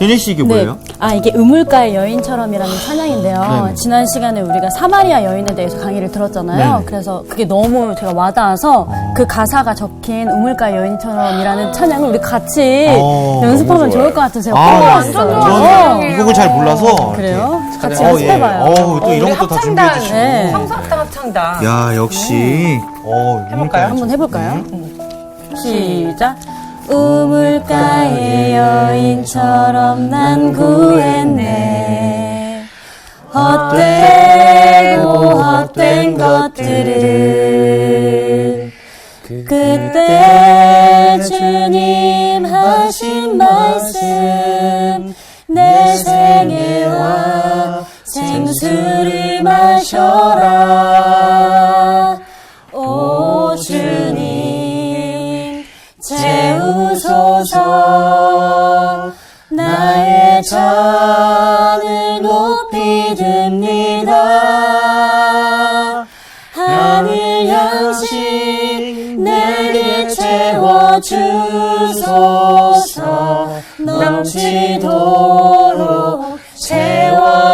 현희 씨 이게 뭐예요? 이게 우물가의 여인처럼이라는 찬양인데요. 네네. 지난 시간에 우리가 사마리아 여인에 대해서 강의를 들었잖아요. 네네. 그래서 그게 너무 제가 와닿아서 그 가사가 적힌 우물가의 여인처럼이라는 찬양을 우리 같이 연습하면 좋을 것 같아서 제가 뽑아왔어요. 저는 이 곡을 잘 몰라서. 그래요? 같이 예. 연습해봐요. 또 이런 것도 다 준비해 주시고. 네. 성수학당 합창단. 야, 역시. 해볼까요? 한번 해볼까요? 시작. 우물가의 여인처럼 난 구했네. 헛되고 헛된 것들을 그때 주님 하신 말씀 내 생애와 생수를 마셔라. 오 주님 채우소서. 나의 잔을 높이 듭니다. 하늘 양식 내게 채워주소서. 넘치도록 채워주소서.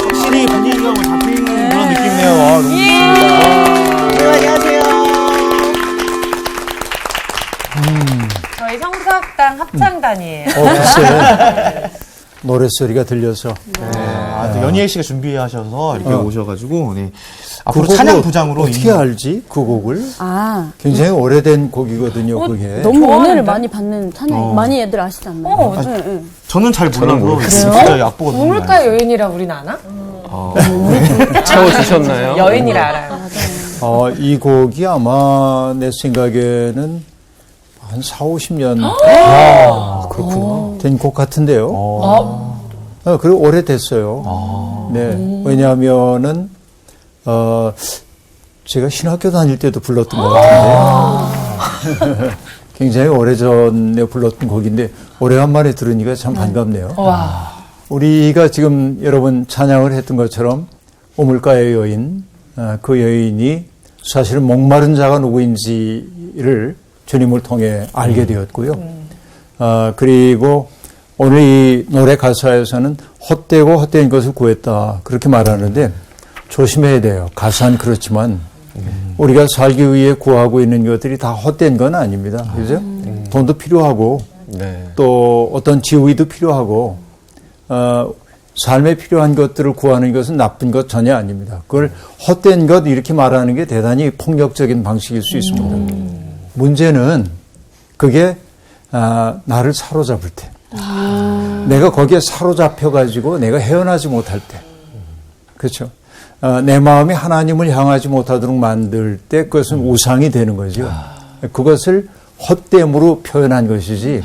확실히 분위기가 잡히는 그런 느낌이네요. 너무 안녕하세요. 저희 성수학당 합창단이에요. 글쎄 노랫소리가 들려서 또 연희애 씨가 준비하셔서 이렇게 오셔가지고, 네. 그 앞으로 곡을 찬양 부장으로. 어떻게 알지? 그 곡을? 굉장히 오래된 곡이거든요, 그게. 너무 은혜를 많이 받는 찬양, 많이 애들 아시지 않나요? 저는 잘 몰라서. 진짜 약보가 너무 우물가 여인이라 우린 아나? 채워주셨나요? 여인이라 알아요. 이 곡이 아마 내 생각에는 한 4, 50년 된 곡 같은데요. 그리고 오래됐어요. 네. 왜냐하면은, 제가 신학교 다닐 때도 불렀던 것 같은데. 굉장히 오래전에 불렀던 곡인데, 오래간만에 들으니까 참 반갑네요. 우리가 지금 여러분 찬양을 했던 것처럼, 우물가의 여인, 그 여인이 사실은 목마른 자가 누구인지를 주님을 통해 알게 되었고요. 그리고 오늘 이 노래 가사에서는 헛되고 헛된 것을 구했다. 그렇게 말하는데 조심해야 돼요. 가사는 그렇지만 우리가 살기 위해 구하고 있는 것들이 다 헛된 건 아닙니다. 그죠? 돈도 필요하고 또 어떤 지위도 필요하고 삶에 필요한 것들을 구하는 것은 나쁜 것 전혀 아닙니다. 그걸 헛된 것 이렇게 말하는 게 대단히 폭력적인 방식일 수 있습니다. 문제는 그게 나를 사로잡을 때 내가 거기에 사로잡혀가지고 내가 헤어나지 못할 때 그렇죠. 내 마음이 하나님을 향하지 못하도록 만들 때 그것은 우상이 되는 거죠. 그것을 헛됨으로 표현한 것이지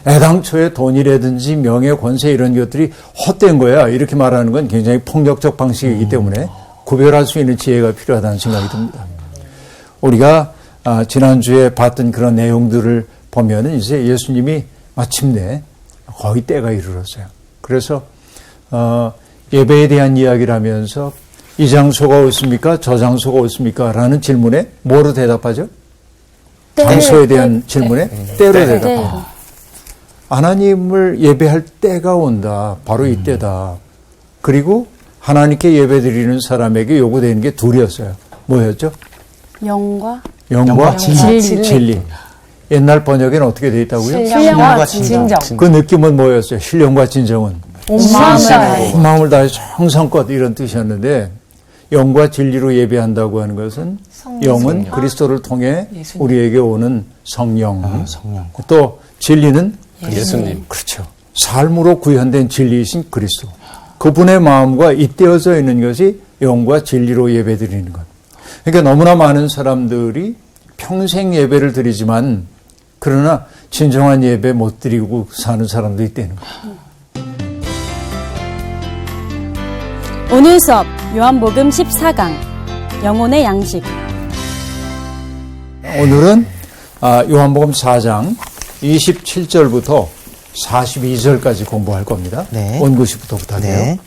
애당초에 돈이라든지 명예, 권세 이런 것들이 헛된 거야 이렇게 말하는 건 굉장히 폭력적 방식이기 때문에 구별할 수 있는 지혜가 필요하다는 생각이 듭니다. 우리가 지난주에 봤던 그런 내용들을 보면은 이제 예수님이 마침내 거의 때가 이르렀어요. 그래서 예배에 대한 이야기를 하면서 이 장소가 옳습니까? 저 장소가 옳습니까? 라는 질문에 뭐로 대답하죠? 장소에 대한 질문에 때로 대답합니다. 하나님을 예배할 때가 온다. 바로 이때다. 그리고 하나님께 예배드리는 사람에게 요구되는 게 둘이었어요. 뭐였죠? 영과 진리. 옛날 번역에는 어떻게 되어 있다고요? 신령과 진정. 그 느낌은 뭐였어요? 신령과 진정은? 온 마음을 다해 정성껏 이런 뜻이었는데 영과 진리로 예배한다고 하는 것은 영은 그리스도를 통해 우리에게 오는 성령. 또 진리는 예수님. 그렇죠. 삶으로 구현된 진리이신 그리스도. 그분의 마음과 잇대어져 있는 것이 영과 진리로 예배드리는 것. 그러니까 너무나 많은 사람들이 평생 예배를 드리지만 그러나 진정한 예배 못 드리고 사는 사람도 있다는 거예요. 오늘 수업 요한복음 14강 영혼의 양식. 오늘은 요한복음 4장 27절부터 42절까지 공부할 겁니다. 네. 원고식부터 부탁해요. 네.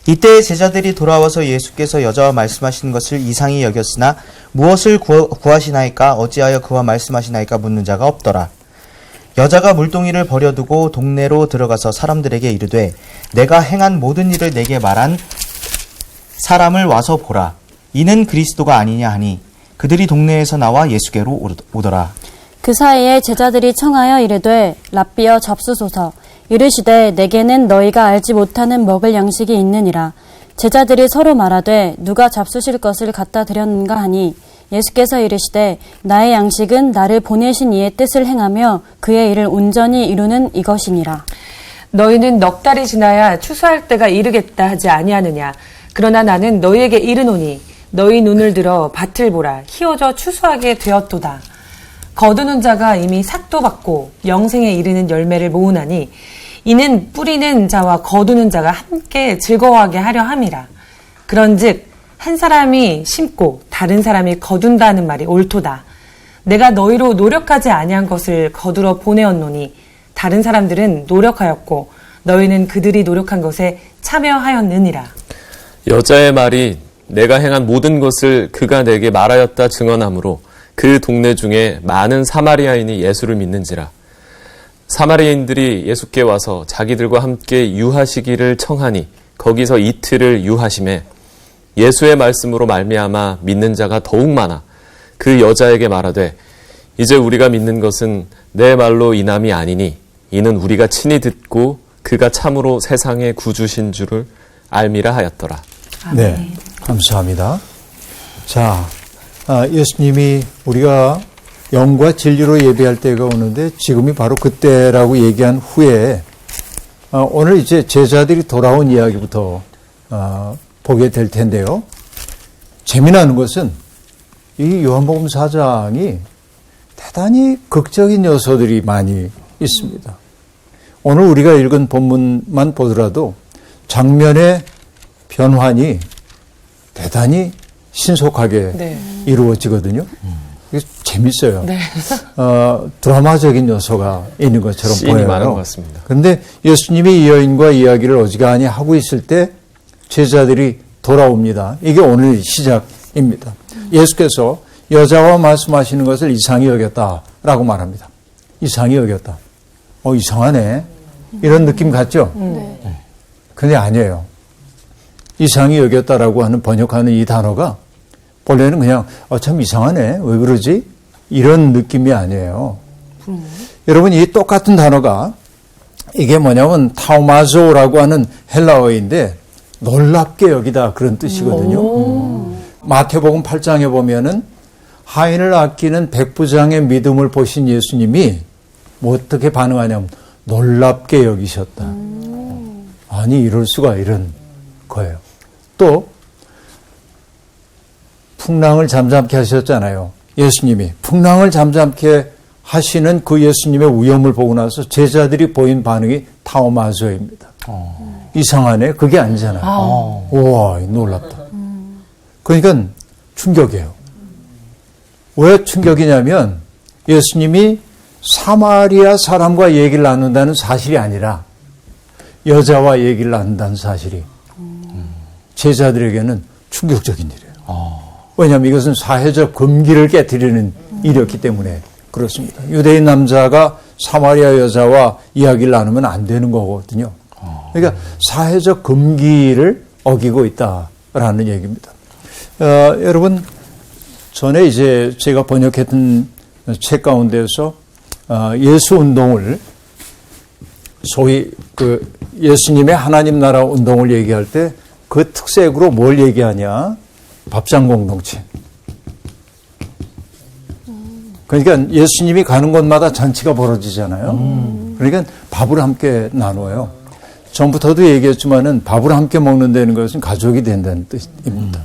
이때 제자들이 돌아와서 예수께서 여자와 말씀하시는 것을 이상히 여겼으나 무엇을 구하시나이까 어찌하여 그와 말씀하시나이까 묻는 자가 없더라. 여자가 물동이를 버려두고 동네로 들어가서 사람들에게 이르되 내가 행한 모든 일을 내게 말한 사람을 와서 보라. 이는 그리스도가 아니냐 하니 그들이 동네에서 나와 예수께로 오더라. 그 사이에 제자들이 청하여 이르되 랍비여 잡수소서. 이르시되 내게는 너희가 알지 못하는 먹을 양식이 있느니라. 제자들이 서로 말하되 누가 잡수실 것을 갖다 드렸는가 하니 예수께서 이르시되 나의 양식은 나를 보내신 이의 뜻을 행하며 그의 일을 온전히 이루는 이것이니라. 너희는 넉 달이 지나야 추수할 때가 이르겠다 하지 아니하느냐. 그러나 나는 너희에게 이르노니 너희 눈을 들어 밭을 보라. 희어져 추수하게 되었도다. 거두는 자가 이미 삭도 받고 영생에 이르는 열매를 모으나니 이는 뿌리는 자와 거두는 자가 함께 즐거워하게 하려 함이라. 그런즉 한 사람이 심고 다른 사람이 거둔다는 말이 옳도다. 내가 너희로 노력하지 아니한 것을 거두러 보내었노니 다른 사람들은 노력하였고 너희는 그들이 노력한 것에 참여하였느니라. 여자의 말이 내가 행한 모든 것을 그가 내게 말하였다 증언하므로 그 동네 중에 많은 사마리아인이 예수를 믿는지라. 사마리아인들이 예수께 와서 자기들과 함께 유하시기를 청하니 거기서 이틀을 유하심에 예수의 말씀으로 말미암아 믿는 자가 더욱 많아 그 여자에게 말하되 이제 우리가 믿는 것은 내 말로 인함이 아니니 이는 우리가 친히 듣고 그가 참으로 세상의 구주신 줄을 알미라 하였더라. 네, 감사합니다. 자, 예수님이 우리가 영과 진리로 예배할 때가 오는데 지금이 바로 그때라고 얘기한 후에 오늘 이제 제자들이 돌아온 이야기부터 보게 될 텐데요. 재미나는 것은 이 요한복음 4장이 대단히 극적인 요소들이 많이 있습니다. 오늘 우리가 읽은 본문만 보더라도 장면의 변환이 대단히 신속하게 네. 이루어지거든요. 이게 재밌어요. 네. 드라마적인 요소가 있는 것처럼 씬이 보여요. 많은 것 같습니다. 그런데 예수님이 이 여인과 이야기를 어지간히 하고 있을 때 제자들이 돌아옵니다. 이게 오늘 시작입니다. 예수께서 여자와 말씀하시는 것을 이상히 여겼다라고 말합니다. 이상히 여겼다. 이상하네. 이런 느낌 같죠? 근데 아니에요. 이상히 여겼다라고 하는 번역하는 이 단어가 본래는 그냥 참 이상하네. 왜 그러지? 이런 느낌이 아니에요. 여러분 이 똑같은 단어가 이게 뭐냐면 타우마조라고 하는 헬라어인데 놀랍게 여기다 그런 뜻이거든요. 마태복음 8장에 보면은 하인을 아끼는 백부장의 믿음을 보신 예수님이 뭐 어떻게 반응하냐면 놀랍게 여기셨다. 아니 이럴 수가 이런 거예요. 또 풍랑을 잠잠케 하셨잖아요. 예수님이 풍랑을 잠잠케 하시는 그 예수님의 위엄을 보고 나서 제자들이 보인 반응이 타오마조입니다. 이상하네. 그게 아니잖아요. 우와 놀랍다. 그러니까 충격이에요. 왜 충격이냐면 예수님이 사마리아 사람과 얘기를 나눈다는 사실이 아니라 여자와 얘기를 나눈다는 사실이 제자들에게는 충격적인 일이에요. 왜냐하면 이것은 사회적 금기를 깨뜨리는 일이었기 때문에 그렇습니다. 유대인 남자가 사마리아 여자와 이야기를 나누면 안 되는 거거든요. 그러니까 사회적 금기를 어기고 있다라는 얘기입니다. 여러분 전에 이제 제가 번역했던 책 가운데서 예수 운동을 소위 그 예수님의 하나님 나라 운동을 얘기할 때 그 특색으로 뭘 얘기하냐? 밥상 공동체. 그러니까 예수님이 가는 곳마다 잔치가 벌어지잖아요. 그러니까 밥을 함께 나눠요. 전부터도 얘기했지만은 밥을 함께 먹는다는 것은 가족이 된다는 뜻입니다.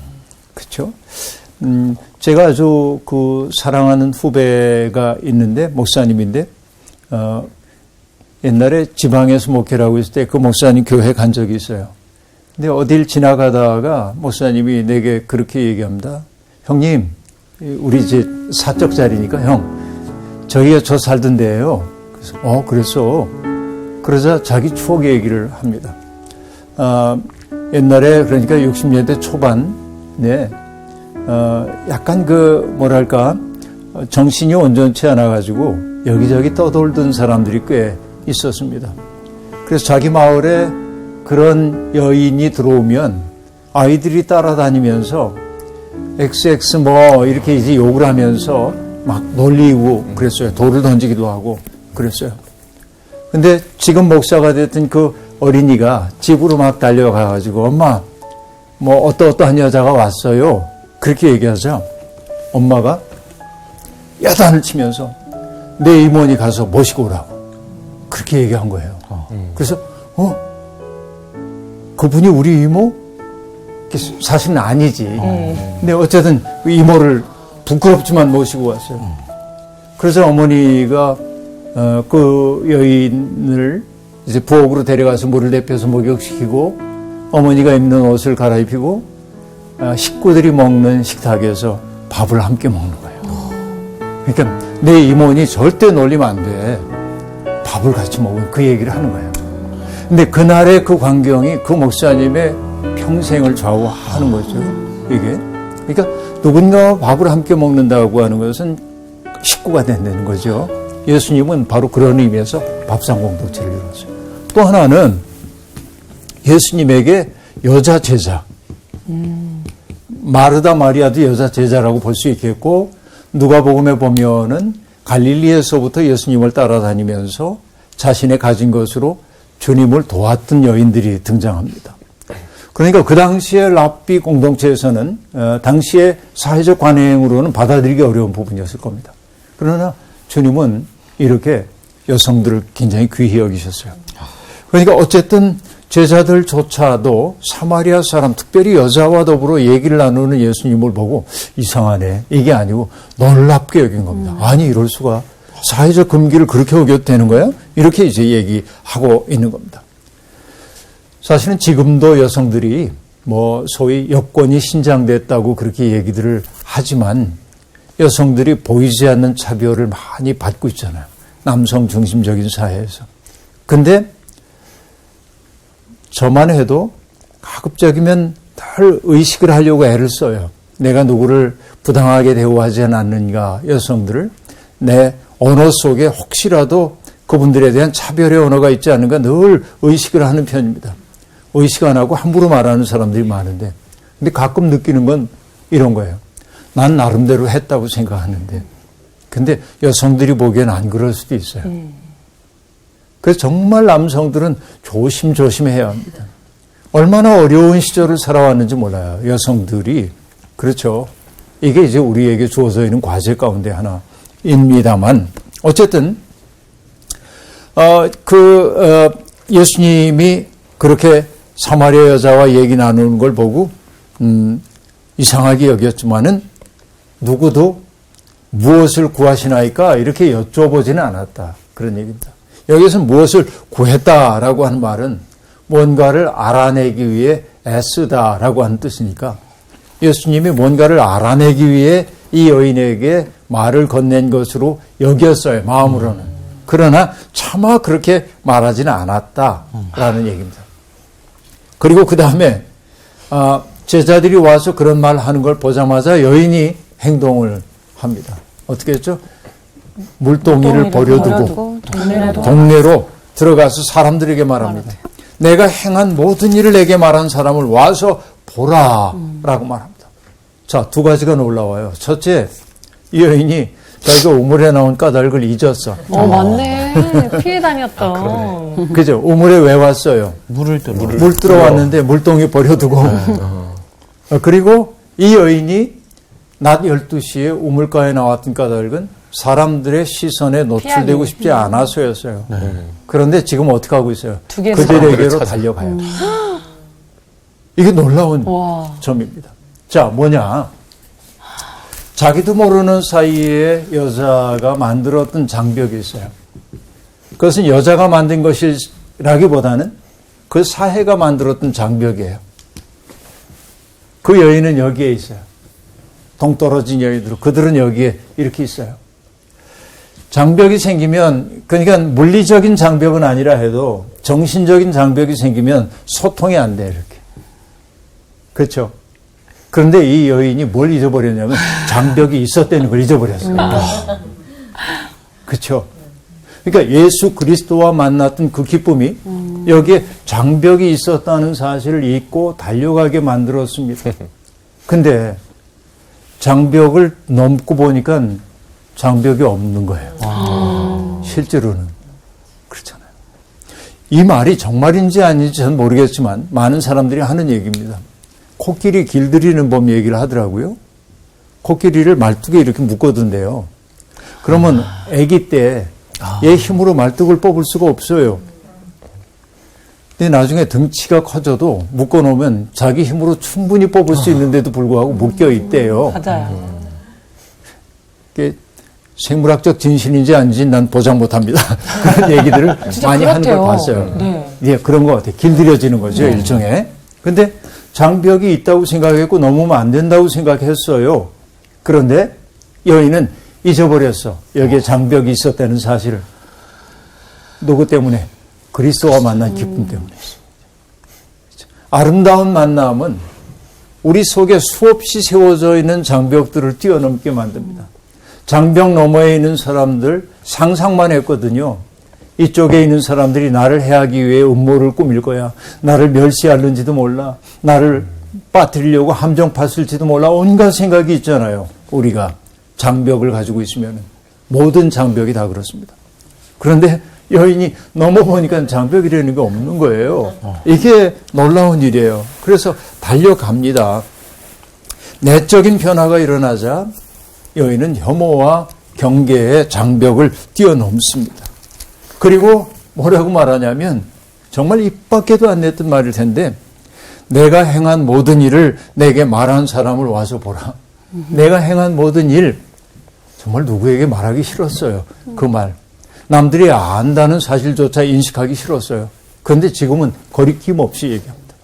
그렇죠? 제가 아주 그 사랑하는 후배가 있는데 목사님인데 옛날에 지방에서 목회를 하고 있을 때 그 목사님 교회 간 적이 있어요. 근데 어딜 지나가다가 목사님이 내게 그렇게 얘기합니다. 형님, 우리 이제 사적 자리니까 형, 저기가 저 살던 데예요. 그래서 그랬어. 그러자 자기 추억 얘기를 합니다. 옛날에 그러니까 60년대 초반에 약간 뭐랄까 정신이 온전치 않아 가지고 여기저기 떠돌던 사람들이 꽤 있었습니다. 그래서 자기 마을에 그런 여인이 들어오면 아이들이 따라다니면서 XX 뭐 이렇게 이제 욕을 하면서 막 놀리고 그랬어요. 돌을 던지기도 하고 그랬어요. 근데 지금 목사가 됐던 그 어린이가 집으로 막 달려가가지고 엄마 뭐 어떠한 여자가 왔어요. 그렇게 얘기하자 엄마가 야단을 치면서 내 이모니 가서 모시고 오라고 그렇게 얘기한 거예요. 그래서 그분이 우리 이모? 사실은 아니지. 근데 어쨌든 그 이모를 부끄럽지만 모시고 왔어요. 그래서 어머니가 그 여인을 이제 부엌으로 데려가서 물을 데펴서 목욕시키고 어머니가 입는 옷을 갈아입히고 식구들이 먹는 식탁에서 밥을 함께 먹는 거예요. 그러니까 내 이모니 절대 놀리면 안 돼. 밥을 같이 먹으면 그 얘기를 하는 거예요. 근데 그날의 그 광경이 그 목사님의 평생을 좌우하는 거죠. 이게. 그러니까 누군가와 밥을 함께 먹는다고 하는 것은 식구가 된다는 거죠. 예수님은 바로 그런 의미에서 밥상 공동체를 이루었어요. 또 하나는 예수님에게 여자 제자. 마르다 마리아도 여자 제자라고 볼 수 있겠고 누가복음에 보면은 갈릴리에서부터 예수님을 따라다니면서 자신의 가진 것으로 주님을 도왔던 여인들이 등장합니다. 그러니까 그 당시에 랍비 공동체에서는 당시의 사회적 관행으로는 받아들이기 어려운 부분이었을 겁니다. 그러나 주님은 이렇게 여성들을 굉장히 귀히 여기셨어요. 그러니까 어쨌든 제자들조차도 사마리아 사람, 특별히 여자와 더불어 얘기를 나누는 예수님을 보고 이상하네. 이게 아니고 놀랍게 여긴 겁니다. 아니 이럴 수가. 사회적 금기를 그렇게 어겨도 되는 거야? 이렇게 이제 얘기하고 있는 겁니다. 사실은 지금도 여성들이 뭐 소위 여권이 신장됐다고 그렇게 얘기들을 하지만 여성들이 보이지 않는 차별을 많이 받고 있잖아요. 남성 중심적인 사회에서. 근데 저만 해도 가급적이면 덜 의식을 하려고 애를 써요. 내가 누구를 부당하게 대우하지 않는가 여성들을 내 언어 속에 혹시라도 그분들에 대한 차별의 언어가 있지 않은가 늘 의식을 하는 편입니다. 의식 안 하고 함부로 말하는 사람들이 많은데 근데 가끔 느끼는 건 이런 거예요. 난 나름대로 했다고 생각하는데 근데 여성들이 보기엔 안 그럴 수도 있어요. 그래서 정말 남성들은 조심조심해야 합니다. 얼마나 어려운 시절을 살아왔는지 몰라요. 여성들이. 그렇죠. 이게 이제 우리에게 주어져 있는 과제 가운데 하나입니다만 어쨌든 예수님이 그렇게 사마리아 여자와 얘기 나누는 걸 보고 이상하게 여겼지만은 누구도 무엇을 구하시나이까 이렇게 여쭤보지는 않았다. 그런 얘기입니다. 여기서 무엇을 구했다라고 하는 말은 뭔가를 알아내기 위해 애쓰다라고 하는 뜻이니까 예수님이 뭔가를 알아내기 위해 이 여인에게 말을 건넨 것으로 여겼어요. 마음으로는. 그러나 차마 그렇게 말하지는 않았다라는 얘기입니다. 그리고 그 다음에 제자들이 와서 그런 말 하는 걸 보자마자 여인이 행동을 합니다. 어떻게 했죠? 물동이를 버려두고 동네로 들어가서 사람들에게 말합니다. 내가 행한 모든 일을 내게 말한 사람을 와서 보라라고 말합니다. 자, 두 가지가 놀라워요. 첫째, 이 여인이 자기가 우물에 나온 까닭을 잊었어. 맞네. 피해 다녔던. 그죠? 우물에 왜 왔어요? 물 들어왔는데 물동이 버려두고. 그리고 이 여인이 낮 12시에 우물가에 나왔던 까닭은 사람들의 시선에 노출되고 싶지 않아서였어요. 그런데 지금 어떻게 하고 있어요? 그들에게로 달려가요. 이게 놀라운 점입니다. 자, 뭐냐? 자기도 모르는 사이에 여자가 만들었던 장벽이 있어요. 그것은 여자가 만든 것이라기보다는 그 사회가 만들었던 장벽이에요. 그 여인은 여기에 있어요. 동떨어진 여인들, 그들은 여기에 이렇게 있어요. 장벽이 생기면, 그러니까 물리적인 장벽은 아니라 해도 정신적인 장벽이 생기면 소통이 안 돼, 이렇게. 그렇죠. 그런데 이 여인이 뭘 잊어버렸냐면 장벽이 있었다는 걸 잊어버렸어요. 그렇죠. 그러니까 예수 그리스도와 만났던 그 기쁨이 여기에 장벽이 있었다는 사실을 잊고 달려가게 만들었습니다. 근데 장벽을 넘고 보니까 장벽이 없는 거예요. 실제로는. 그렇잖아요. 이 말이 정말인지 아닌지 저는 모르겠지만 많은 사람들이 하는 얘기입니다. 코끼리 길들이는 법 얘기를 하더라고요. 코끼리를 말뚝에 이렇게 묶어둔대요. 그러면 아기 때 얘 힘으로 말뚝을 뽑을 수가 없어요. 근데 나중에 등치가 커져도 묶어놓으면 자기 힘으로 충분히 뽑을 수 있는데도 불구하고 묶여 있대요. 맞아요. 이게 생물학적 진실인지 아닌지 난 보장 못합니다. 그런 얘기들을 많이 하는 걸 그렇대요. 봤어요. 네. 예, 그런 것 같아요. 길들여지는 거죠, 일종의. 근데 장벽이 있다고 생각했고 넘으면 안 된다고 생각했어요. 그런데 여인은 잊어버렸어. 여기에 장벽이 있었다는 사실을. 누구 때문에? 그리스도와 만난 기쁨 때문에. 아름다운 만남은 우리 속에 수없이 세워져 있는 장벽들을 뛰어넘게 만듭니다. 장벽 너머에 있는 사람들 상상만 했거든요. 이쪽에 있는 사람들이 나를 해하기 위해 음모를 꾸밀 거야. 나를 멸시하는지도 몰라. 나를 빠뜨리려고 함정 팠을지도 몰라. 온갖 생각이 있잖아요. 우리가 장벽을 가지고 있으면 모든 장벽이 다 그렇습니다. 그런데 여인이 넘어보니까 장벽이라는 게 없는 거예요. 이게 놀라운 일이에요. 그래서 달려갑니다. 내적인 변화가 일어나자 여인은 혐오와 경계의 장벽을 뛰어넘습니다. 그리고 뭐라고 말하냐면 정말 입 밖에도 안 냈던 말일 텐데 내가 행한 모든 일을 내게 말한 사람을 와서 보라. 내가 행한 모든 일 정말 누구에게 말하기 싫었어요. 그 말. 남들이 안다는 사실조차 인식하기 싫었어요. 그런데 지금은 거리낌 없이 얘기합니다.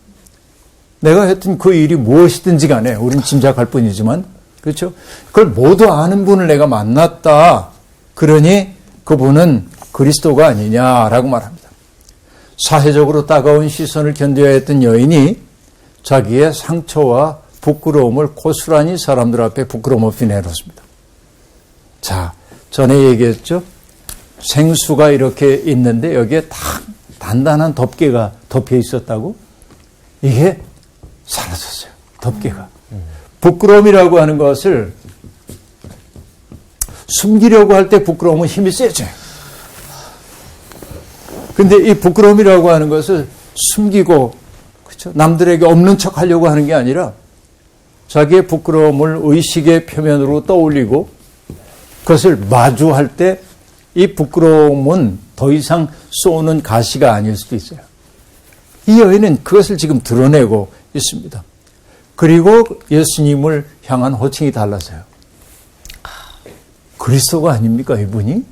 내가 했던 그 일이 무엇이든지 간에 우린 짐작할 뿐이지만 그렇죠? 그걸 모두 아는 분을 내가 만났다. 그러니 그분은 그리스도가 아니냐라고 말합니다. 사회적으로 따가운 시선을 견뎌야 했던 여인이 자기의 상처와 부끄러움을 고스란히 사람들 앞에 부끄러움 없이 내놓습니다. 자, 전에 얘기했죠? 생수가 이렇게 있는데 여기에 딱 단단한 덮개가 덮여 있었다고? 이게 사라졌어요. 덮개가. 부끄러움이라고 하는 것을 숨기려고 할 때 부끄러움은 힘이 세져요. 근데 이 부끄러움이라고 하는 것을 숨기고 그렇죠? 남들에게 없는 척 하려고 하는 게 아니라 자기의 부끄러움을 의식의 표면으로 떠올리고 그것을 마주할 때 이 부끄러움은 더 이상 쏘는 가시가 아닐 수도 있어요. 이 여인은 그것을 지금 드러내고 있습니다. 그리고 예수님을 향한 호칭이 달라져요. 그리스도가 아닙니까 이분이?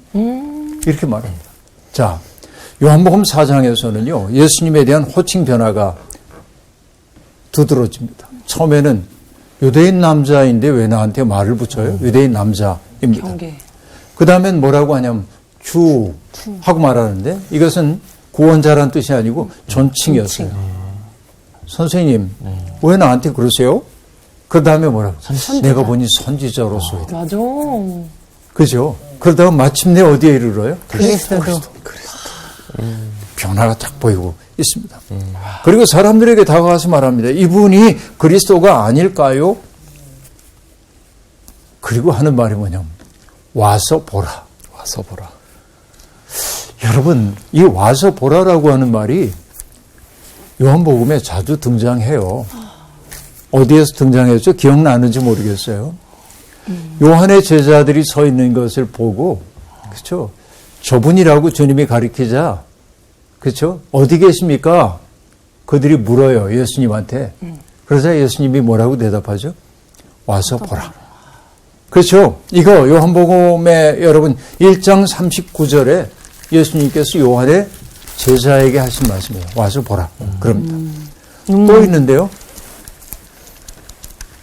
이렇게 말합니다. 자, 요한복음 4장에서는요. 예수님에 대한 호칭 변화가 두드러집니다. 처음에는 유대인 남자인데 왜 나한테 말을 붙여요? 유대인 남자입니다. 경계. 그 다음엔 뭐라고 하냐면 주 하고 말하는데 이것은 구원자란 뜻이 아니고 존칭이었어요. 선생님 왜 나한테 그러세요? 그 다음에 뭐라고? 내가 보니 선지자로서이다. 맞아. 그죠? 그러다가 마침내 어디에 이르러요? 그리스도. 변화가 딱 보이고 있습니다. 그리고 사람들에게 다가가서 말합니다. 이분이 그리스도가 아닐까요? 그리고 하는 말이 뭐냐면 와서 보라. 와서 보라. 여러분, 이 와서 보라라고 하는 말이 요한복음에 자주 등장해요. 어디에서 등장했죠? 기억나는지 모르겠어요. 요한의 제자들이 서 있는 것을 보고, 그렇죠? 저분이라고 주님이 가리키자, 그렇죠? 어디 계십니까? 그들이 물어요, 예수님한테. 그러자 예수님이 뭐라고 대답하죠? 와서 보라. 그렇죠? 이거 요한복음에 여러분 1장 39절에 예수님께서 요한의 제자에게 하신 말씀이에요. 와서 보라. 그럽니다. 또 있는데요.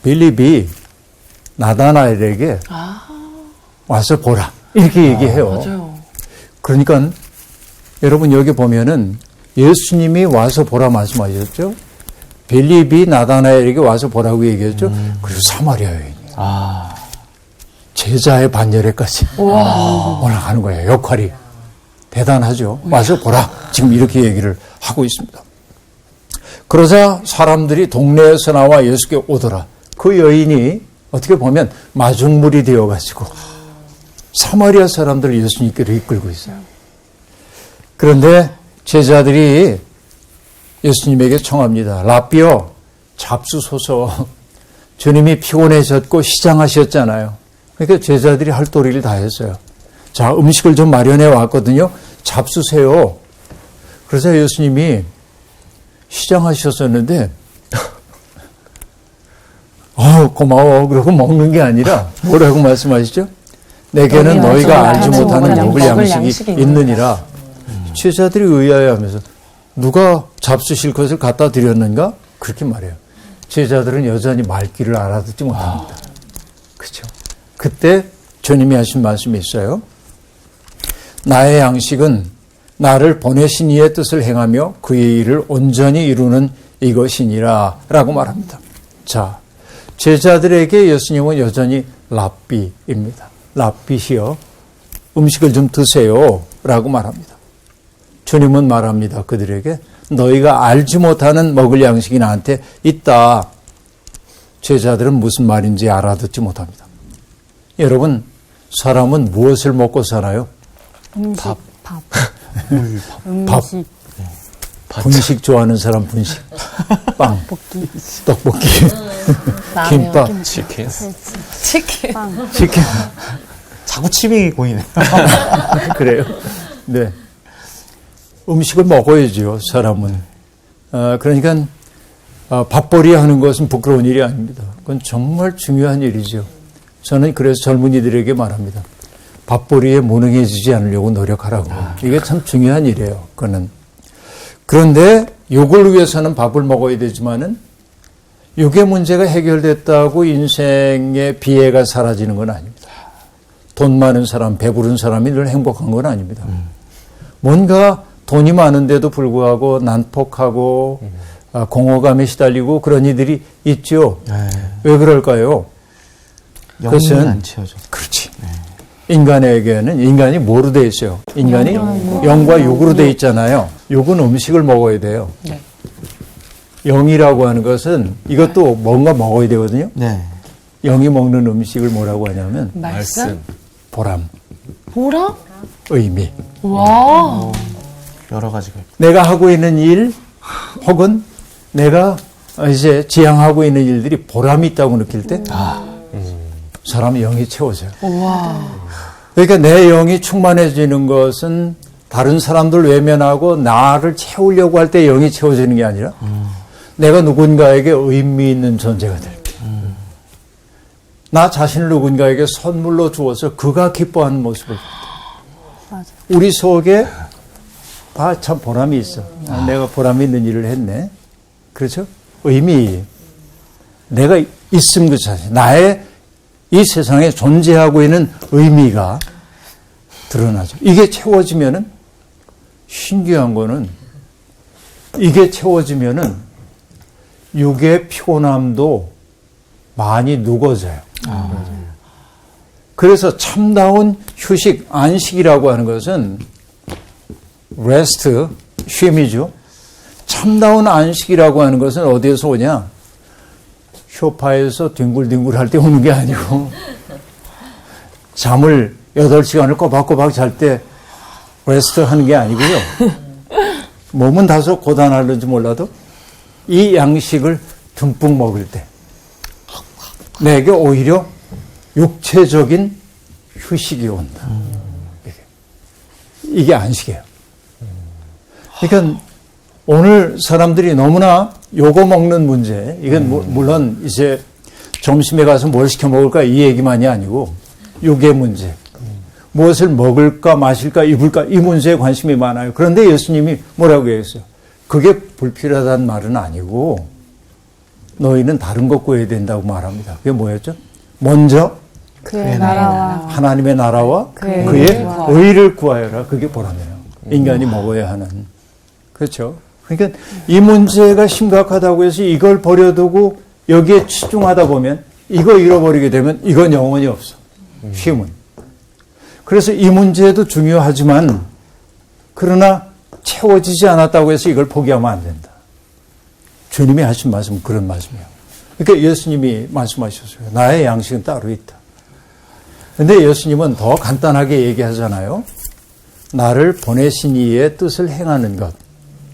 빌립이 나다나엘에게 와서 보라. 이렇게 얘기해요. 맞아요. 빌립이 나다나엘에게 와서 보라고 얘기했죠. 그리고 사마리아 여인이 제자의 반열에까지 올라가는 거예요. 역할이 대단하죠. 와서 보라. 지금 이렇게 얘기를 하고 있습니다. 그러자 사람들이 동네에서 나와 예수께 오더라. 그 여인이 어떻게 보면 마중물이 되어가지고 사마리아 사람들을 예수님께로 이끌고 있어요. 그런데 제자들이 예수님에게 청합니다. 라삐여, 잡수소서. 주님이 피곤해졌고 시장하셨잖아요. 그러니까 제자들이 할 도리를 다 했어요. 자, 음식을 좀 마련해 왔거든요. 잡수세요. 그래서 예수님이 시장하셨었는데 고마워. 그러고 먹는 게 아니라 뭐라고 말씀하시죠? 내게는 너희가 알지 못하는 먹을 양식이 있느니라. 제자들이 의아해하면서 누가 잡수실 것을 갖다 드렸는가? 그렇게 말해요. 제자들은 여전히 말귀를 알아듣지 못합니다. 그렇죠? 그때 주님이 하신 말씀이 있어요. 나의 양식은 나를 보내신 이의 뜻을 행하며 그의 일을 온전히 이루는 이것이니라 라고 말합니다. 자, 제자들에게 예수님은 여전히 랍비입니다. 랍비시여, 음식을 좀 드세요 라고 말합니다. 주님은 말합니다. 그들에게 너희가 알지 못하는 먹을 양식이 나한테 있다. 제자들은 무슨 말인지 알아듣지 못합니다. 여러분, 사람은 무엇을 먹고 살아요? 밥. 밥. 분식 좋아하는 사람 분식. 빵. 떡볶이. 김밥. 치킨. 치킨. 치킨. 자꾸 침이 고이네. 그래요. 네. 음식을 먹어야죠, 사람은. 그러니까 밥벌이 하는 것은 부끄러운 일이 아닙니다. 그건 정말 중요한 일이죠. 저는 그래서 젊은이들에게 말합니다. 밥벌이에 무능해지지 않으려고 노력하라고. 이게 참 중요한 일이에요. 그거는. 그런데 욕을 위해서는 밥을 먹어야 되지만은 욕의 문제가 해결됐다고 인생의 비애가 사라지는 건 아닙니다. 돈 많은 사람, 배부른 사람이 늘 행복한 건 아닙니다. 뭔가 돈이 많은데도 불구하고 난폭하고 공허감에 시달리고 그런 이들이 있죠. 왜 그럴까요? 영혼이 안 채워져. 그렇지. 인간에게는 인간이 뭐로 돼 있어요? 인간이 영과 육으로 돼 있잖아요. 육은 음식을 먹어야 돼요. 네. 영이라고 하는 것은 이것도 뭔가 먹어야 되거든요. 네. 영이 먹는 음식을 뭐라고 하냐면 말씀? 보람, 보람? 의미. 와. 여러 가지가. 내가 하고 있는 일 혹은 내가 이제 지향하고 있는 일들이 보람이 있다고 느낄 때 사람의 영이 채워져요. 와. 그러니까 내 영이 충만해지는 것은 다른 사람들 외면하고 나를 채우려고 할 때 영이 채워지는 게 아니라 내가 누군가에게 의미 있는 존재가 될 때. 나 자신을 누군가에게 선물로 주어서 그가 기뻐하는 모습을 볼 때. 맞아. 우리 속에 참 보람이 있어. 내가 보람이 있는 일을 했네. 그렇죠? 의미. 내가 있음 그 자체. 나의 이 세상에 존재하고 있는 의미가 드러나죠. 이게 채워지면은 신기한 거는 이게 채워지면은 육의 피곤함도 많이 누궈져요. 그래서 참다운 휴식, 안식이라고 하는 것은 레스트, 쉼이죠. 참다운 안식이라고 하는 것은 어디에서 오냐? 쇼파에서 뒹굴뒹굴 할 때 오는 게 아니고 잠을 8시간을 꼬박꼬박 잘 때 레스트 하는 게 아니고요. 몸은 다소 고단하는지 몰라도 이 양식을 듬뿍 먹을 때 내게 오히려 육체적인 휴식이 온다. 이게 안식이에요. 그러니까 오늘 사람들이 너무나 요거 먹는 문제, 이건 물론 이제 점심에 가서 뭘 시켜 먹을까 이 얘기만이 아니고 육의 문제, 무엇을 먹을까 마실까 입을까 이 문제에 관심이 많아요. 그런데 예수님이 뭐라고 했어요? 그게 불필요하다는 말은 아니고 너희는 다른 것 구해야 된다고 말합니다. 그게 뭐였죠? 먼저 그의 나라와 하나님의 나라와 그의 의를 구하여라. 그게 보람이에요. 인간이 먹어야 하는. 그렇죠? 그러니까 이 문제가 심각하다고 해서 이걸 버려두고 여기에 치중하다 보면 이거 잃어버리게 되면 이건 영원히 없어. 힘은. 그래서 이 문제도 중요하지만 그러나 채워지지 않았다고 해서 이걸 포기하면 안 된다. 주님이 하신 말씀은 그런 말씀이에요. 그러니까 예수님이 말씀하셨어요. 나의 양식은 따로 있다. 근데 예수님은 더 간단하게 얘기하잖아요. 나를 보내신 이의 뜻을 행하는 것.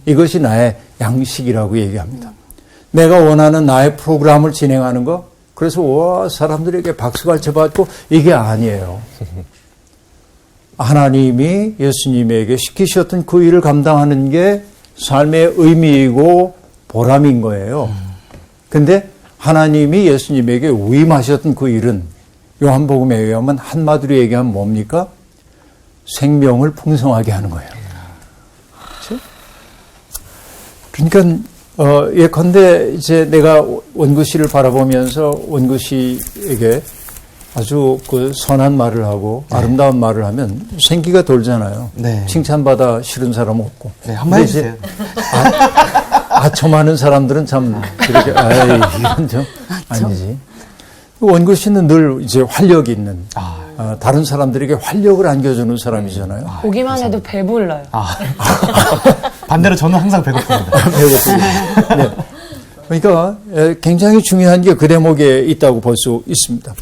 이것이 나의 양식이라고 얘기합니다. 내가 원하는 나의 프로그램을 진행하는 것. 그래서 와 사람들에게 박수갈채 받고 이게 아니에요. 하나님이 예수님에게 시키셨던 그 일을 감당하는 게 삶의 의미이고 보람인 거예요. 근데 하나님이 예수님에게 위임하셨던 그 일은 요한복음에 의하면 한마디로 얘기하면 뭡니까? 생명을 풍성하게 하는 거예요. 그렇죠? 그러니까 예컨대 이제 내가 원구 씨를 바라보면서 원구 씨에게 아주 그 선한 말을 하고 아름다운 말을 하면 생기가 돌잖아요. 네. 칭찬받아 싫은 사람 없고. 네, 한번 해주세요. 아첨하는 사람들은 참 그렇게 이건 좀 아니지. 원구 씨는 늘 이제 활력이 있는 다른 사람들에게 활력을 안겨주는 사람이잖아요. 보기만 해도 배불러요. 반대로 저는 항상 배고픕니다. 배고프고. 네. 그러니까 굉장히 중요한 게 그 대목에 있다고 볼 수 있습니다.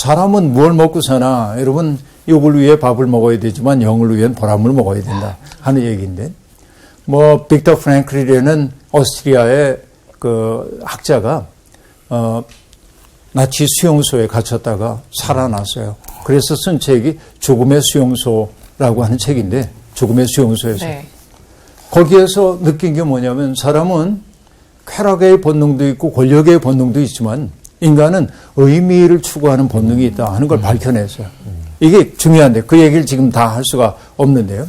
사람은 뭘 먹고 사나? 여러분, 욕을 위해 밥을 먹어야 되지만 영을 위한 보람을 먹어야 된다 하는 얘기인데, 뭐 빅터 프랭클이라는 오스트리아의 그 학자가 나치 수용소에 갇혔다가 살아났어요. 그래서 쓴 책이 죽음의 수용소라고 하는 책인데, 죽음의 수용소에서 네. 거기에서 느낀 게 뭐냐면 사람은 쾌락의 본능도 있고 권력의 본능도 있지만 인간은 의미를 추구하는 본능이 있다 하는 걸 밝혀냈어요. 이게 중요한데 그 얘기를 지금 다 할 수가 없는데요.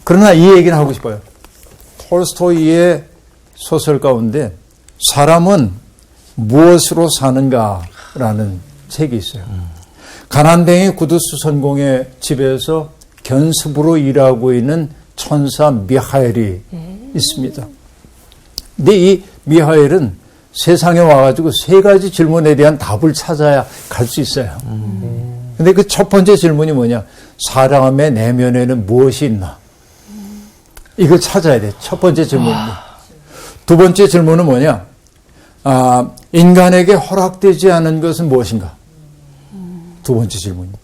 그러나 이 얘기는 하고 싶어요. 톨스토이의 소설 가운데 사람은 무엇으로 사는가라는 책이 있어요. 가난뱅이 구두수 선공의 집에서 견습으로 일하고 있는 천사 미하엘이 있습니다. 근데 이 미하엘은 세상에 와가지고 세 가지 질문에 대한 답을 찾아야 갈 수 있어요. 근데 그 첫 번째 질문이 뭐냐? 사람의 내면에는 무엇이 있나? 이걸 찾아야 돼. 첫 번째 질문입니다. 두 번째 질문은 뭐냐? 인간에게 허락되지 않은 것은 무엇인가? 두 번째 질문입니다.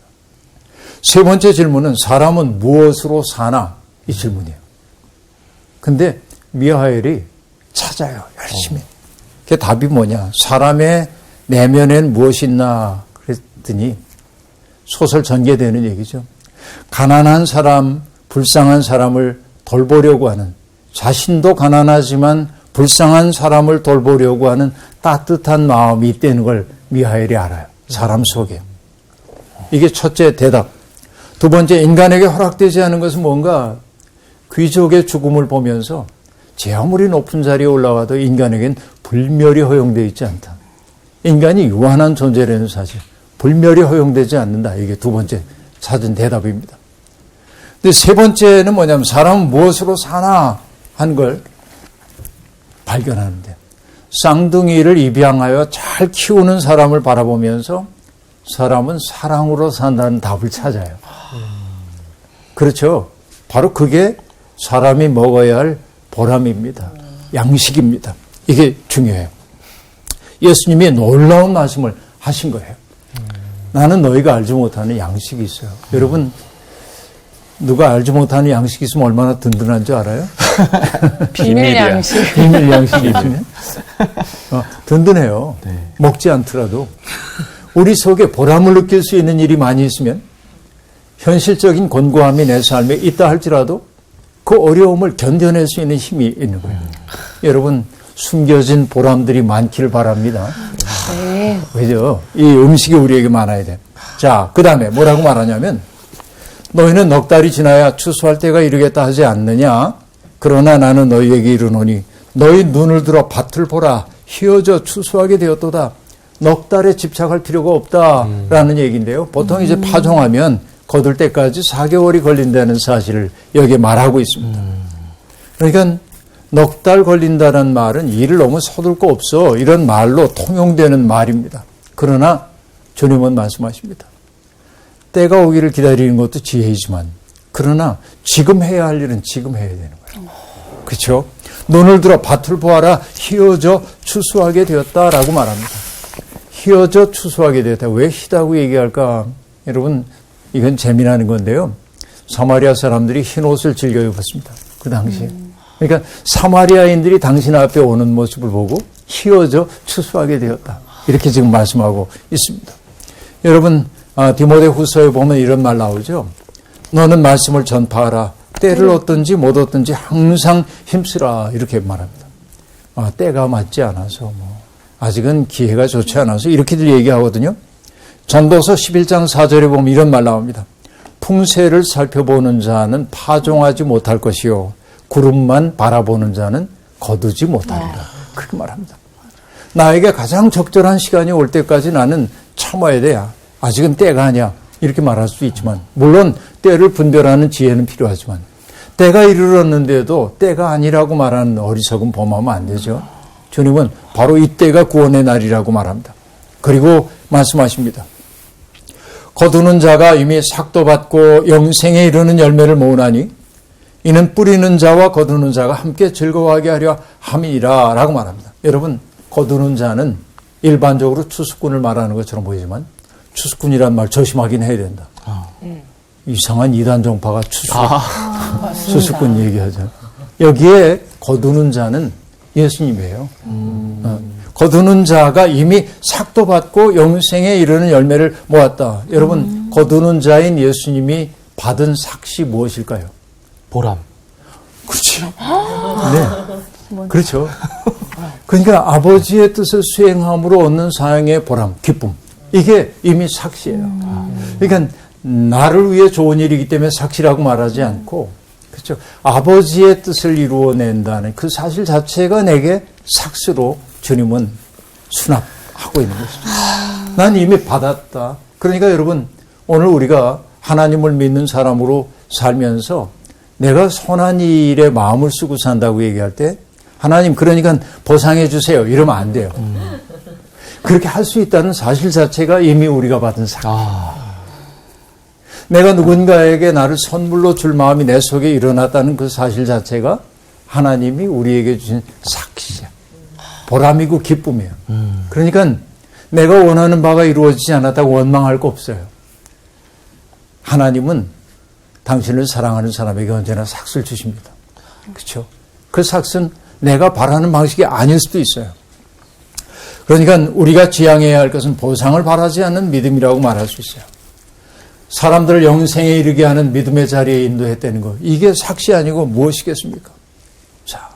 세 번째 질문은 사람은 무엇으로 사나? 이 질문이에요. 근데 미하엘이 찾아요. 열심히. 그 답이 뭐냐? 사람의 내면엔 무엇이 있나? 그랬더니 소설 전개되는 얘기죠. 가난한 사람, 불쌍한 사람을 돌보려고 하는, 자신도 가난하지만 불쌍한 사람을 돌보려고 하는 따뜻한 마음이 있다는 걸 미하엘이 알아요. 사람 속에. 이게 첫째 대답. 두 번째, 인간에게 허락되지 않은 것은 뭔가? 귀족의 죽음을 보면서 제 아무리 높은 자리에 올라가도 인간에겐 불멸이 허용되어 있지 않다. 인간이 유한한 존재라는 사실. 불멸이 허용되지 않는다. 이게 두 번째 찾은 대답입니다. 근데 세 번째는 뭐냐면 사람은 무엇으로 사나 한 걸 발견하는데 쌍둥이를 입양하여 잘 키우는 사람을 바라보면서 사람은 사랑으로 산다는 답을 찾아요. 그렇죠. 바로 그게 사람이 먹어야 할 보람입니다. 양식입니다. 이게 중요해요. 예수님이 놀라운 말씀을 하신 거예요. 나는 너희가 알지 못하는 양식이 있어요. 여러분, 누가 알지 못하는 양식이 있으면 얼마나 든든한 줄 알아요? 비밀 양식. 비밀 양식이 있으면 든든해요. 네. 먹지 않더라도 우리 속에 보람을 느낄 수 있는 일이 많이 있으면 현실적인 곤고함이 내 삶에 있다 할지라도 그 어려움을 견뎌낼 수 있는 힘이 있는 거예요. 여러분, 숨겨진 보람들이 많기를 바랍니다. 네. 그죠? 이 음식이 우리에게 많아야 돼. 자, 그 다음에 뭐라고 말하냐면 너희는 넉 달이 지나야 추수할 때가 이르겠다 하지 않느냐? 그러나 나는 너희에게 이르노니 너희 눈을 들어 밭을 보라. 희어져 추수하게 되었도다. 넉 달에 집착할 필요가 없다라는 얘기인데요. 보통 이제 파종하면 거둘 때까지 4개월이 걸린다는 사실을 여기에 말하고 있습니다. 그러니까 넉 달 걸린다는 말은 일을 너무 서둘 거 없어 이런 말로 통용되는 말입니다. 그러나 주님은 말씀하십니다. 때가 오기를 기다리는 것도 지혜이지만 그러나 지금 해야 할 일은 지금 해야 되는 거예요. 그렇죠? 눈을 들어 밭을 보아라 희어져 추수하게 되었다라고 말합니다. 희어져 추수하게 되었다. 왜 희다고 얘기할까? 여러분 이건 재미나는 건데요. 사마리아 사람들이 흰 옷을 즐겨 입었습니다. 그 당시에. 그러니까 사마리아인들이 당신 앞에 오는 모습을 보고 희어져 추수하게 되었다. 이렇게 지금 말씀하고 있습니다. 여러분 디모데후서에 보면 이런 말 나오죠. 너는 말씀을 전파하라. 때를 얻든지 못 얻든지 항상 힘쓰라. 이렇게 말합니다. 때가 맞지 않아서 아직은 기회가 좋지 않아서 이렇게들 얘기하거든요. 전도서 11장 4절에 보면 이런 말 나옵니다. 풍세를 살펴보는 자는 파종하지 못할 것이요 구름만 바라보는 자는 거두지 못하리라. 그렇게 말합니다. 나에게 가장 적절한 시간이 올 때까지 나는 참아야 돼. 아직은 때가 아니야. 이렇게 말할 수 있지만 물론 때를 분별하는 지혜는 필요하지만 때가 이르렀는데도 때가 아니라고 말하는 어리석은 범하면 안 되죠. 주님은 바로 이때가 구원의 날이라고 말합니다. 그리고 말씀하십니다. 거두는 자가 이미 삭도 받고 영생에 이르는 열매를 모으나니 이는 뿌리는 자와 거두는 자가 함께 즐거워하게 하려 함이라 라고 말합니다. 여러분 거두는 자는 일반적으로 추수꾼을 말하는 것처럼 보이지만 추수꾼이란 말 조심하긴 해야 된다. 이상한 이단 종파가 추수꾼 얘기하잖아요. 여기에 거두는 자는 예수님이에요. 거두는 자가 이미 삭도 받고 영생에 이르는 열매를 모았다. 여러분 거두는 자인 예수님이 받은 삭시 무엇일까요? 보람. 그렇죠. 네. 그렇죠. 그러니까 아버지의 뜻을 수행함으로 얻는 사형의 보람, 기쁨. 이게 이미 삭시예요. 그러니까 나를 위해 좋은 일이기 때문에 삭시라고 말하지 않고 그렇죠. 아버지의 뜻을 이루어낸다는 그 사실 자체가 내게 삭스로 주님은 수납하고 있는 것입니다. 난 이미 받았다. 그러니까 여러분 오늘 우리가 하나님을 믿는 사람으로 살면서 내가 선한 일에 마음을 쓰고 산다고 얘기할 때 하나님 그러니까 보상해 주세요. 이러면 안 돼요. 그렇게 할 수 있다는 사실 자체가 이미 우리가 받은 삭. 내가 누군가에게 나를 선물로 줄 마음이 내 속에 일어났다는 그 사실 자체가 하나님이 우리에게 주신 삭시야. 보람이고 기쁨이에요. 그러니까 내가 원하는 바가 이루어지지 않았다고 원망할 거 없어요. 하나님은 당신을 사랑하는 사람에게 언제나 삭스를 주십니다. 그렇죠? 그 삭스는 내가 바라는 방식이 아닐 수도 있어요. 그러니까 우리가 지향해야 할 것은 보상을 바라지 않는 믿음이라고 말할 수 있어요. 사람들을 영생에 이르게 하는 믿음의 자리에 인도했다는 것. 이게 삭시 아니고 무엇이겠습니까? 자,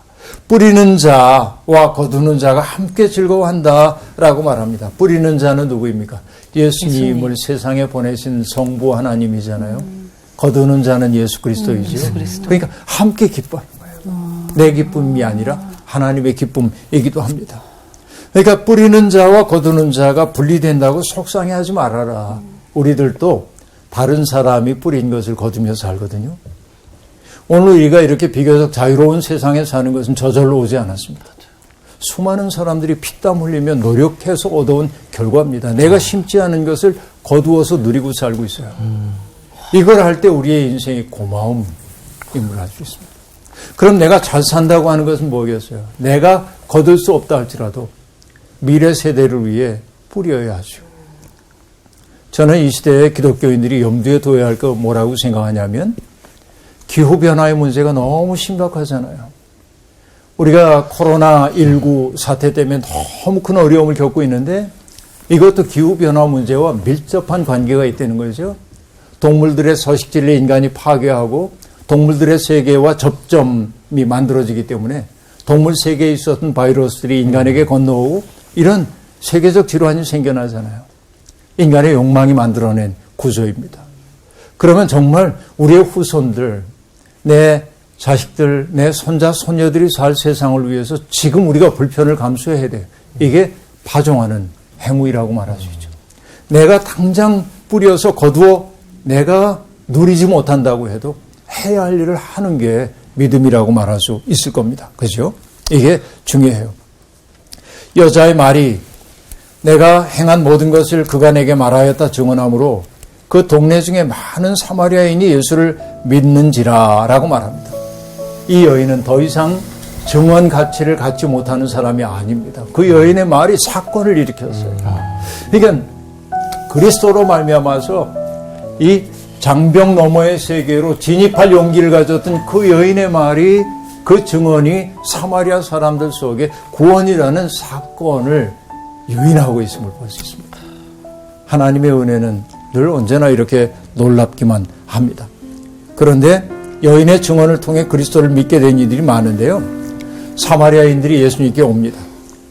뿌리는 자와 거두는 자가 함께 즐거워한다라고 말합니다. 뿌리는 자는 누구입니까? 예수님을 세상에 보내신 성부 하나님이잖아요. 거두는 자는 예수 그리스도이죠. 그러니까 함께 기뻐하는 거예요. 내 기쁨이 아니라 하나님의 기쁨이기도 합니다. 그러니까 뿌리는 자와 거두는 자가 분리된다고 속상해하지 말아라. 우리들도 다른 사람이 뿌린 것을 거두며 살거든요. 오늘 우리가 이렇게 비교적 자유로운 세상에 사는 것은 저절로 오지 않았습니다. 수많은 사람들이 피땀 흘리며 노력해서 얻어온 결과입니다. 내가 심지 않은 것을 거두어서 누리고 살고 있어요. 이걸 할 때 우리의 인생이 고마움임을 알 수 있습니다. 그럼 내가 잘 산다고 하는 것은 뭐겠어요? 내가 거둘 수 없다 할지라도 미래 세대를 위해 뿌려야 하죠. 저는 이 시대에 기독교인들이 염두에 둬야 할 거 뭐라고 생각하냐면 기후변화의 문제가 너무 심각하잖아요. 우리가 코로나19 사태 때문에 너무 큰 어려움을 겪고 있는데 이것도 기후변화 문제와 밀접한 관계가 있다는 거죠. 동물들의 서식지를 인간이 파괴하고 동물들의 세계와 접점이 만들어지기 때문에 동물 세계에 있었던 바이러스들이 인간에게 건너오고 이런 세계적 질환이 생겨나잖아요. 인간의 욕망이 만들어낸 구조입니다. 그러면 정말 우리의 후손들, 내 자식들, 내 손자, 손녀들이 살 세상을 위해서 지금 우리가 불편을 감수해야 돼요. 이게 파종하는 행위라고 말할 수 있죠. 내가 당장 뿌려서 거두어 내가 누리지 못한다고 해도 해야 할 일을 하는 게 믿음이라고 말할 수 있을 겁니다. 그죠? 이게 중요해요. 여자의 말이 내가 행한 모든 것을 그가 내게 말하였다 증언하므로 그 동네 중에 많은 사마리아인이 예수를 믿는지라라고 말합니다. 이 여인은 더 이상 증언 가치를 갖지 못하는 사람이 아닙니다. 그 여인의 말이 사건을 일으켰어요. 그러니까 그리스도로 말미암아서 이 장벽 너머의 세계로 진입할 용기를 가졌던 그 여인의 말이, 그 증언이 사마리아 사람들 속에 구원이라는 사건을 유인하고 있음을 볼 수 있습니다. 하나님의 은혜는 늘 언제나 이렇게 놀랍기만 합니다. 그런데 여인의 증언을 통해 그리스도를 믿게 된 이들이 많은데요. 사마리아인들이 예수님께 옵니다.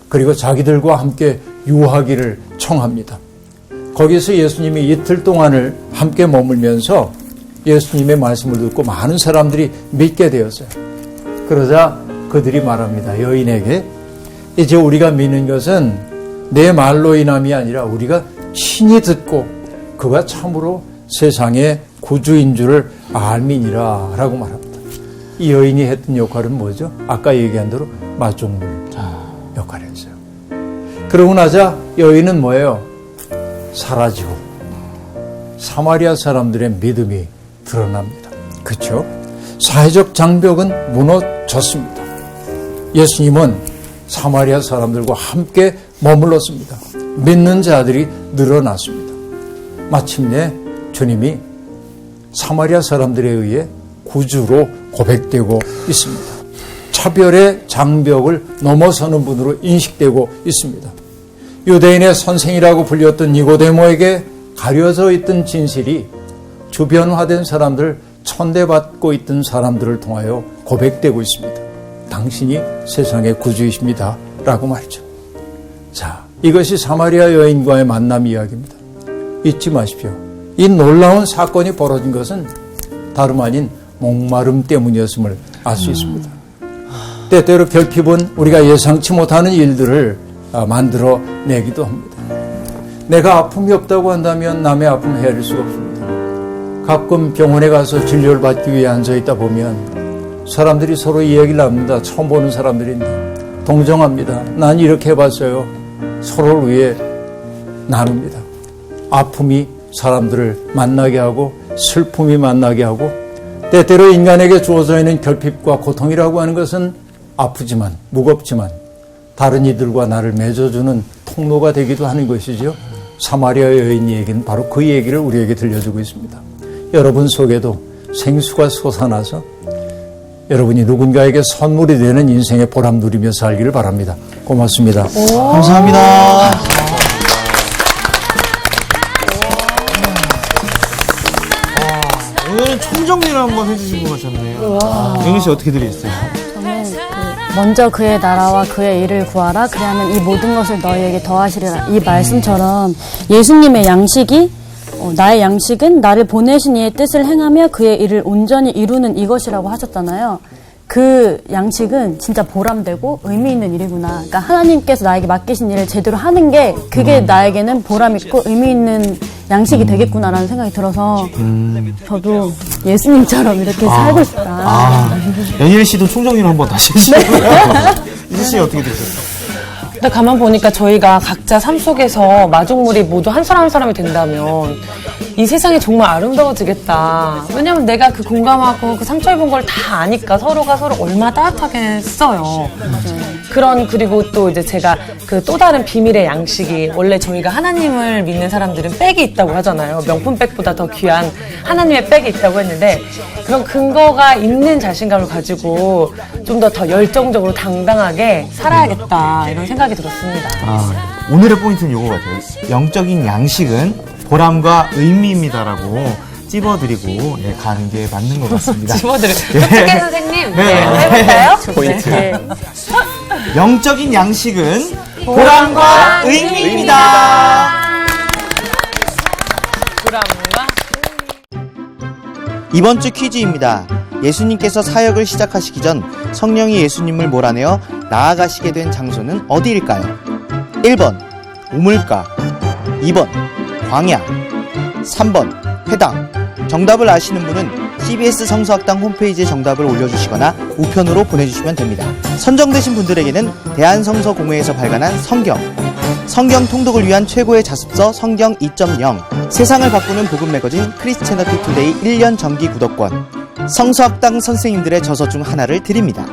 그리고 자기들과 함께 유하기를 청합니다. 거기서 예수님이 이틀 동안을 함께 머물면서 예수님의 말씀을 듣고 많은 사람들이 믿게 되었어요. 그러자 그들이 말합니다. 여인에게 이제 우리가 믿는 것은 내 말로 인함이 아니라 우리가 친히 듣고 그가 참으로 세상의 구주인 줄을 알미니라 라고 말합니다. 이 여인이 했던 역할은 뭐죠? 아까 얘기한 대로 마중물 역할이었어요. 그러고 나자 여인은 뭐예요? 사라지고 사마리아 사람들의 믿음이 드러납니다. 그렇죠? 사회적 장벽은 무너졌습니다. 예수님은 사마리아 사람들과 함께 머물렀습니다. 믿는 자들이 늘어났습니다. 마침내 주님이 사마리아 사람들에 의해 구주로 고백되고 있습니다. 차별의 장벽을 넘어서는 분으로 인식되고 있습니다. 유대인의 선생이라고 불렸던 니고데모에게 가려져 있던 진실이 주변화된 사람들, 천대받고 있던 사람들을 통하여 고백되고 있습니다. 당신이 세상의 구주이십니다 라고 말이죠. 자, 이것이 사마리아 여인과의 만남 이야기입니다. 잊지 마십시오. 이 놀라운 사건이 벌어진 것은 다름 아닌 목마름 때문이었음을 알 수 있습니다. 때때로 결핍은 우리가 예상치 못하는 일들을 만들어내기도 합니다. 내가 아픔이 없다고 한다면 남의 아픔을 헤아릴 수가 없습니다. 가끔 병원에 가서 진료를 받기 위해 앉아있다 보면 사람들이 서로 이야기를 합니다. 처음 보는 사람들인데 동정합니다. 난 이렇게 해봤어요. 서로를 위해 나눕니다. 아픔이 사람들을 만나게 하고 슬픔이 만나게 하고 때때로 인간에게 주어져 있는 결핍과 고통이라고 하는 것은 아프지만 무겁지만 다른 이들과 나를 맺어주는 통로가 되기도 하는 것이죠. 사마리아 여인 얘기는 바로 그 얘기를 우리에게 들려주고 있습니다. 여러분 속에도 생수가 솟아나서 여러분이 누군가에게 선물이 되는 인생의 보람 누리며 살기를 바랍니다. 고맙습니다. 감사합니다. 오늘은 총정리를 한번 해주신 것 같았네요. 영희 씨 어떻게 들으셨어요? 저는 먼저 그의 나라와 그의 일을 구하라. 그리하면 이 모든 것을 너희에게 더하시리라. 이 말씀처럼 예수님의 양식이 나의 양식은 나를 보내신 이의 뜻을 행하며 그의 일을 온전히 이루는 이것이라고 하셨잖아요. 그 양식은 진짜 보람되고 의미 있는 일이구나. 그러니까 하나님께서 나에게 맡기신 일을 제대로 하는 게 그게 나에게는 보람 있고 의미 있는 양식이 되겠구나라는 생각이 들어서 저도 예수님처럼 이렇게 살고 싶다. 연일 씨도 총정리를 한번 다시 해주시고요. 이수 씨 어떻게 들으셨어요? 근데 가만 보니까 저희가 각자 삶 속에서 마중물이 모두 한 사람 한 사람이 된다면 이 세상이 정말 아름다워지겠다. 왜냐면 내가 그 공감하고 그 상처 입은 걸 다 아니까 서로가 서로 얼마나 따뜻하겠어요. 그리고 또 이제 제가 그 또 다른 비밀의 양식이 원래 저희가 하나님을 믿는 사람들은 백이 있다고 하잖아요. 명품 백보다 더 귀한 하나님의 백이 있다고 했는데 그런 근거가 있는 자신감을 가지고 좀 더 열정적으로 당당하게 살아야겠다 이런 생각이 들었습니다. 오늘의 포인트는 이거 같아요. 영적인 양식은 보람과 의미입니다라고 찝어드리고 가는 게 맞는 것 같습니다. 집어드려. 박재 선생님, 네. 해볼까요? 포인트. 네. 영적인 양식은 보람과 의미입니다. 보람과 이번 주 퀴즈입니다. 예수님께서 사역을 시작하시기 전 성령이 예수님을 몰아내어 나아가시게 된 장소는 어디일까요? 1번 우물가, 2번 광야, 3번 회당. 정답을 아시는 분은 CBS 성서학당 홈페이지에 정답을 올려주시거나 우편으로 보내주시면 됩니다. 선정되신 분들에게는 대한성서공회에서 발간한 성경 통독을 위한 최고의 자습서 성경 2.0, 세상을 바꾸는 복음 매거진 크리스채너티 투데이 1년 정기 구독권, 성서학당 선생님들의 저서 중 하나를 드립니다.